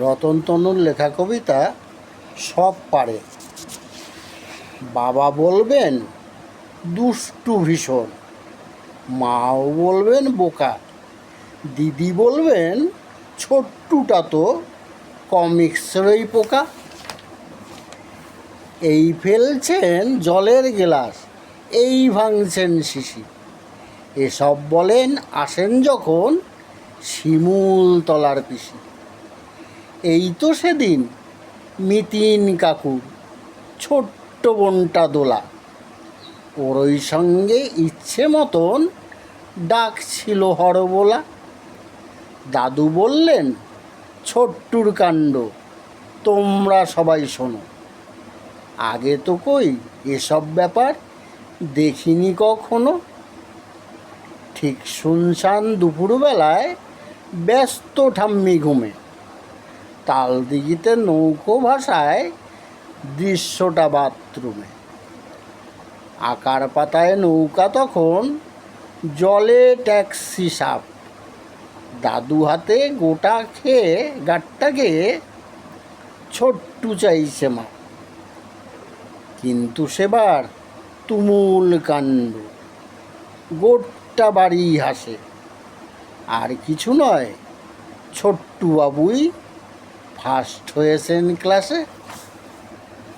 রতন তনুর লেখা কবিতা সব পারে। বাবা বলবেন দুষ্টু ভীষণ, মাও বলবেন বোকা, দিদি বলবেন ছোট্টুটা তো কমিক্সেরই পোকা। এই ফেলছেন জলের গ্লাস, এই ভাঙছেন শিশি, এসব বলেন আসেন যখন শিমুল তলার পিসি। এই তো সেদিন মিতিন কাকুর ছোট্ট বোনটা দোলা, ওরই সঙ্গে ইচ্ছে মতন ডাক ছিল হরবোলা। দাদু বললেন ছোট্টুর কাণ্ড তোমরা সবাই শোনো, আগে তো কই এসব ব্যাপার দেখিনি কখনো। ঠিক শুনশান দুপুরবেলায় ব্যস্ত ঠাম্মি ঘুমে, তালদিঘিতে নৌকো ভাসায় দৃশ্যটা বাথরুমে। আকার পাতায় নৌকা তখন জলে ট্যাক্সি সাপ, দাদু হাতে গোটা খেয়ে গাট্টাকে ছোট্টু চাইছে মা। কিন্তু সেবার তুমুল কাণ্ড, গোটা বাড়ি হাসে, আর কিছু নয় ছোট্টু বাবুই ফার্স্ট হয়েছেন ক্লাসে।